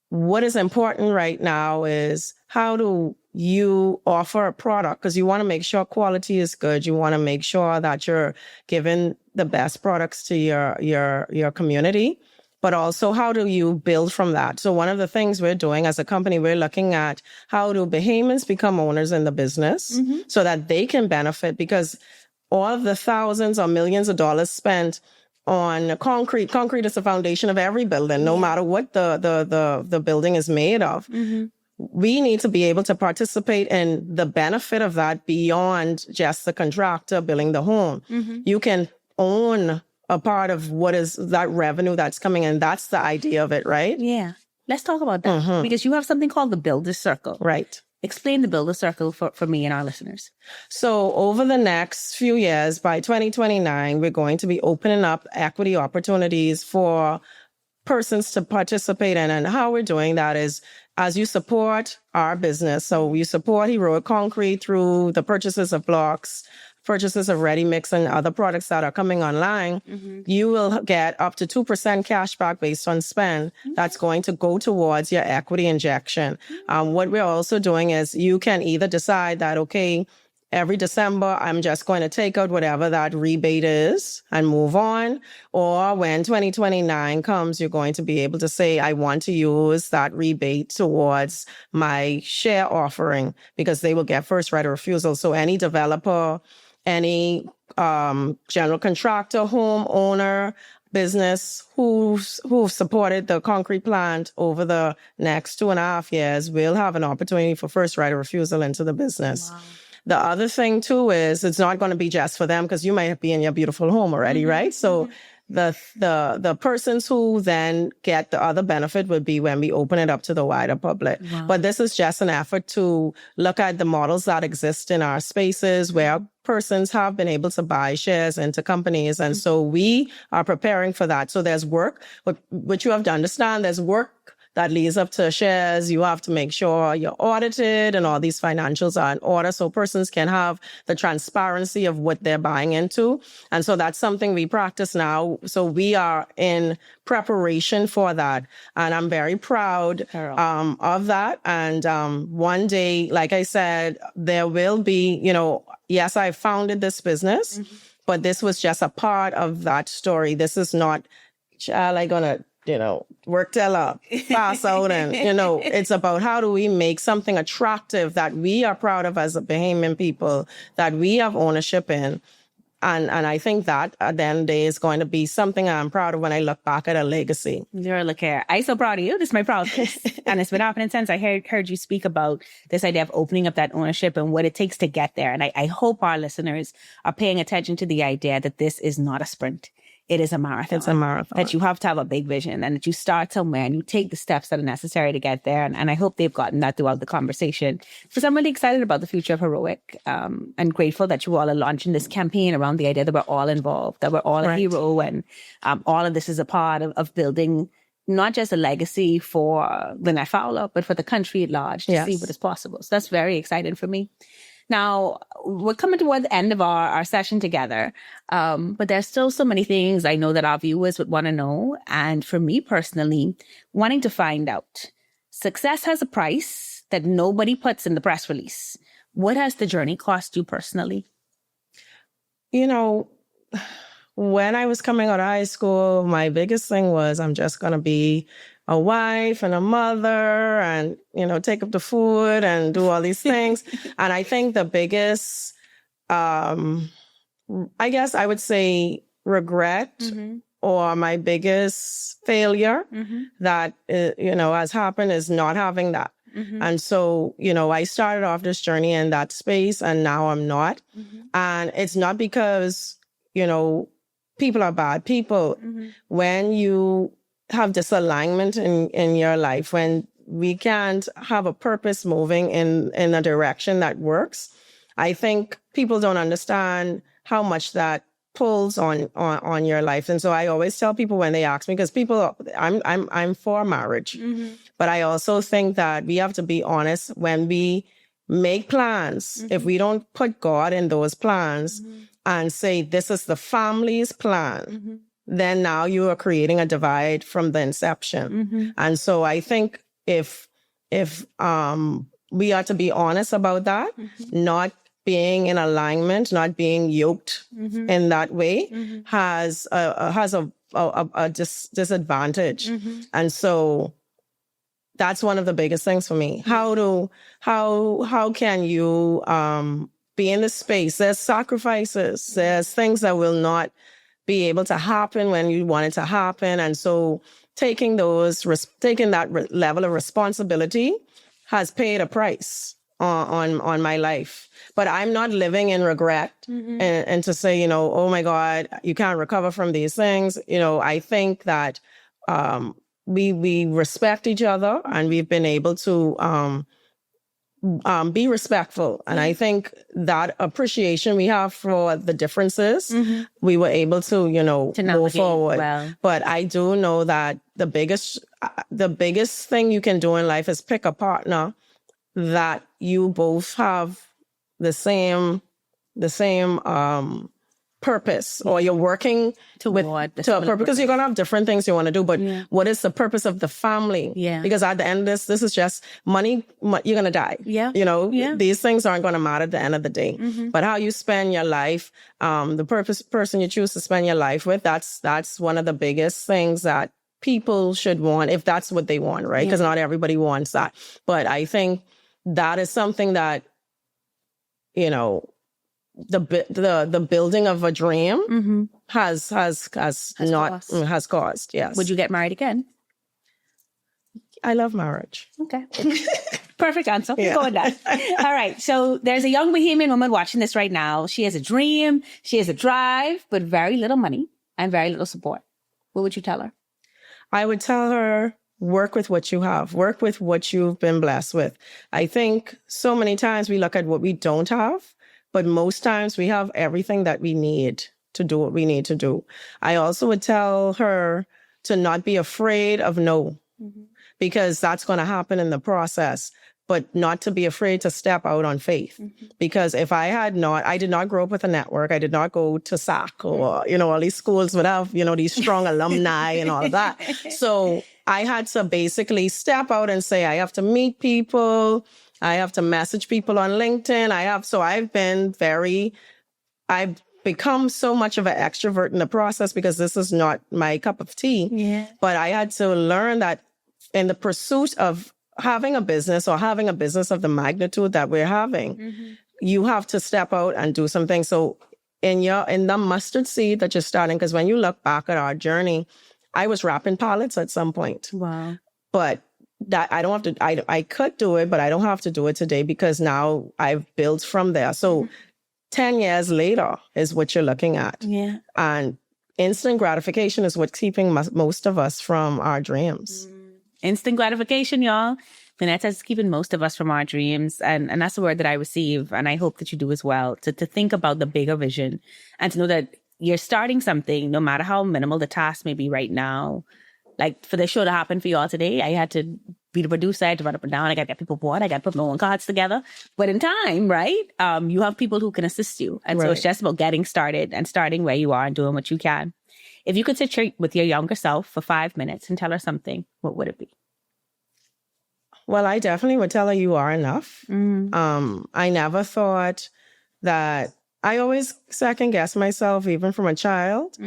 what is important right now is how do you offer a product, because you want to make sure quality is good. You want to make sure that you're giving the best products to your community, but also how do you build from that? So one of the things we're doing as a company, we're looking at how do Bahamians become owners in the business so that they can benefit, because all of the thousands or millions of dollars spent on concrete is the foundation of every building, no matter what the building is made of. We need to be able to participate in the benefit of that beyond just the contractor building the home. You can own a part of what is that revenue that's coming in. That's the idea of it, right? Yeah. Let's talk about that because you have something called the Builder Circle. Right. Explain the Builder Circle for me and our listeners. So over the next few years, by 2029, we're going to be opening up equity opportunities for persons to participate in. And how we're doing that is as you support our business. So you support Heroic Concrete through the purchases of blocks, purchases of ready mix and other products that are coming online, you will get up to 2% cash back based on spend. That's going to go towards your equity injection. What we're also doing is you can either decide that, okay, every December, I'm just going to take out whatever that rebate is and move on. Or when 2029 comes, you're going to be able to say, I want to use that rebate towards my share offering, because they will get first right of refusal. So any developer, any general contractor, homeowner, business who've supported the concrete plant over the next 2.5 years will have an opportunity for first right of refusal into the business. Wow. The other thing, too, is it's not going to be just for them, because you might be in your beautiful home already, right? So the persons who then get the other benefit would be when we open it up to the wider public. Wow. But this is just an effort to look at the models that exist in our spaces where persons have been able to buy shares into companies. And so we are preparing for that. So there's work, which you have to understand, there's work that leads up to shares. You have to make sure you're audited and all these financials are in order so persons can have the transparency of what they're buying into. And so that's something we practice now. So we are in preparation for that. And I'm very proud of that. And one day, like I said, there will be, yes, I founded this business, but this was just a part of that story. This is not, I'm going to work till I pass out. And, it's about how do we make something attractive that we are proud of as a Bahamian people, that we have ownership in, And I think that at the end of the day is going to be something I'm proud of when I look back at a legacy. You're look here. I'm so proud of you. This is my proud face. And it's been happening since I heard you speak about this idea of opening up that ownership and what it takes to get there. And I hope our listeners are paying attention to the idea that this is not a sprint. It is a marathon. It's a marathon. That you have to have a big vision and that you start somewhere and you take the steps that are necessary to get there. And I hope they've gotten that throughout the conversation. So I'm really excited about the future of Heroic and grateful that you all are launching this campaign around the idea that we're all involved, that we're all a hero. And all of this is a part of building not just a legacy for Glenette Fowler, but for the country at large to see what is possible. So that's very exciting for me. Now, we're coming toward the end of our session together, but there's still so many things I know that our viewers would want to know. And for me personally, wanting to find out, success has a price that nobody puts in the press release. What has the journey cost you personally? You know, when I was coming out of high school, my biggest thing was I'm just going to be a wife and a mother and, you know, take up the food and do all these things. And I think the biggest, I guess I would say regret or my biggest failure that, you know, has happened is not having that. And so, you know, I started off this journey in that space and now I'm not. And it's not because, you know, people are bad people. When you have disalignment in your life, when we can't have a purpose moving in a direction that works, I think people don't understand how much that pulls on your life. And so I always tell people when they ask me, because I'm for marriage, but I also think that we have to be honest when we make plans. If we don't put God in those plans and say, this is the family's plan, then now you are creating a divide from the inception. And so I think if we are to be honest about that, not being in alignment, not being yoked in that way has a disadvantage. And so that's one of the biggest things for me. How can you be in this space? There's sacrifices. There's things that will not be able to happen when you want it to happen. And so taking that level of responsibility has paid a price on my life. But I'm not living in regret and to say, you know, oh my God, you can't recover from these things. You know, I think that we respect each other and we've been able to be respectful. And I think that appreciation we have for the differences, we were able to, you know, move forward. Well. But I do know that the biggest thing you can do in life is pick a partner that you both have the same purpose, or you're working to a purpose, because you're going to have different things you want to do, but what is the purpose of the family? Because at the end of this is just money. You're going to die. You know, these things aren't going to matter at the end of the day. But how you spend your life, the person you choose to spend your life with, that's one of the biggest things that people should want, if that's what they want, right? Because not everybody wants that. But I think that is something that, you know, the building of a dream has caused. Yes. Would you get married again? I love marriage. Okay. Perfect answer. We'll go with that. All right. So there's a young Bahamian woman watching this right now. She has a dream. She has a drive, but very little money and very little support. What would you tell her? I would tell her, work with what you have. Work with what you've been blessed with. I think so many times we look at what we don't have, but most times we have everything that we need to do what we need to do. I also would tell her to not be afraid of no, because that's going to happen in the process, but not to be afraid to step out on faith. Because if I did not grow up with a network. I did not go to SAC or, you know, all these schools would have, you know, these strong alumni and all of that. So I had to basically step out and say, I have to meet people. I have to message people on LinkedIn. I've become so much of an extrovert in the process because this is not my cup of tea. But I had to learn that in the pursuit of having a business or having a business of the magnitude that we're having, you have to step out and do something. So in the mustard seed that you're starting, because when you look back at our journey, I was wrapping pallets at some point. Wow. But that I don't have to, I could do it, but I don't have to do it today because now I've built from there. So 10 years later is what you're looking at. Yeah. And instant gratification is what's keeping most of us from our dreams. Instant gratification, y'all. Glenette is keeping most of us from our dreams. And that's the word that I receive. And I hope that you do as well, to think about the bigger vision and to know that you're starting something, no matter how minimal the task may be right now. Like for the show to happen for y'all today, I had to be the producer, I had to run up and down, I got to get people bored, I got to put my own cards together. But in time, right, you have people who can assist you. And so it's just about getting started and starting where you are and doing what you can. If you could sit with your younger self for 5 minutes and tell her something, what would it be? Well, I definitely would tell her you are enough. I never thought that, I always second guess myself, even from a child.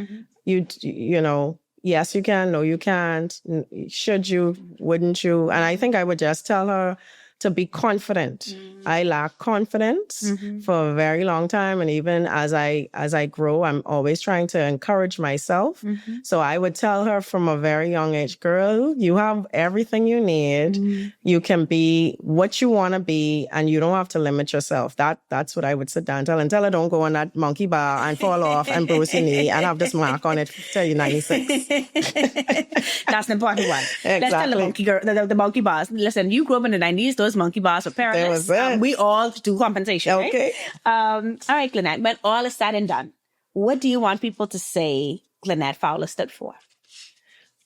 You know, yes, you can, no, you can't. Should you, wouldn't you? And I think I would just tell her to be confident. I lack confidence for a very long time. And even as I grow, I'm always trying to encourage myself. So I would tell her from a very young age, girl, you have everything you need. You can be what you want to be, and you don't have to limit yourself. That's what I would sit down and tell her, don't go on that monkey bar and fall off and bruise your knee and have this mark on it till you're 96. That's an important one. Exactly. Let's tell the monkey girl, the monkey bars. Listen, you grew up in the 90s, those monkey bars were perilous. We all do compensation, okay. Right? All right, Glenette, when all is said and done, what do you want people to say Glenette Fowler stood for?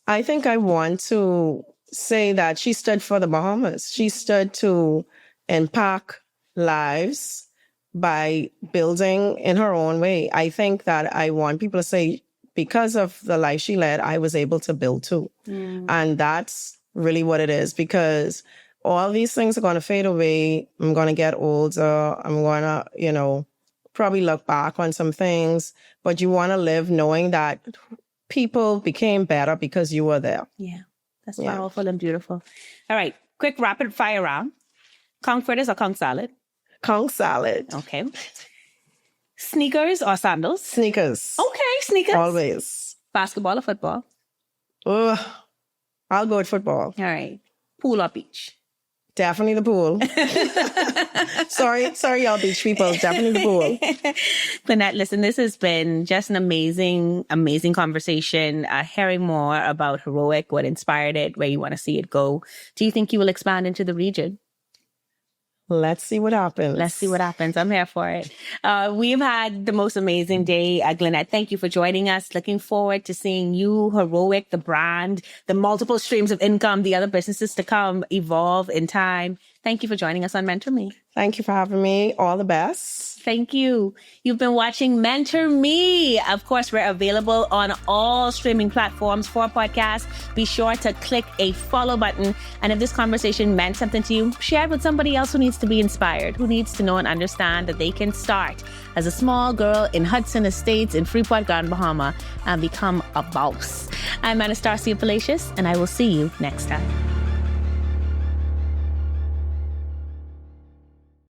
I think I want to say that she stood for the Bahamas. She stood to impact lives by building in her own way. I think that I want people to say, because of the life she led, I was able to build too. And that's really what it is, because all these things are going to fade away. I'm going to get older. I'm going to, probably look back on some things. But you want to live knowing that people became better because you were there. Yeah, that's powerful and beautiful. All right, quick rapid fire round. Conch fritters or conch salad? Conch salad. Okay. Sneakers or sandals? Sneakers. Okay, sneakers. Always. Basketball or football? I'll go with football. All right. Pool or beach? Definitely the pool. Sorry, y'all beach people. Definitely the pool. Glenette, listen, this has been just an amazing, amazing conversation. Hearing more about Heroic, what inspired it, where you want to see it go. Do you think you will expand into the region? Let's see what happens. Let's see what happens. I'm here for it. We've had the most amazing day. Glenette, thank you for joining us. Looking forward to seeing you, Heroic, the brand, the multiple streams of income, the other businesses to come evolve in time. Thank you for joining us on Mentor Me. Thank you for having me. All the best. Thank you. You've been watching Mentor Me. Of course, we're available on all streaming platforms for podcasts. Be sure to click a follow button. And if this conversation meant something to you, share it with somebody else who needs to be inspired, who needs to know and understand that they can start as a small girl in Hudson Estates in Freeport, Grand Bahama, and become a boss. I'm Anastasia Palacios, and I will see you next time.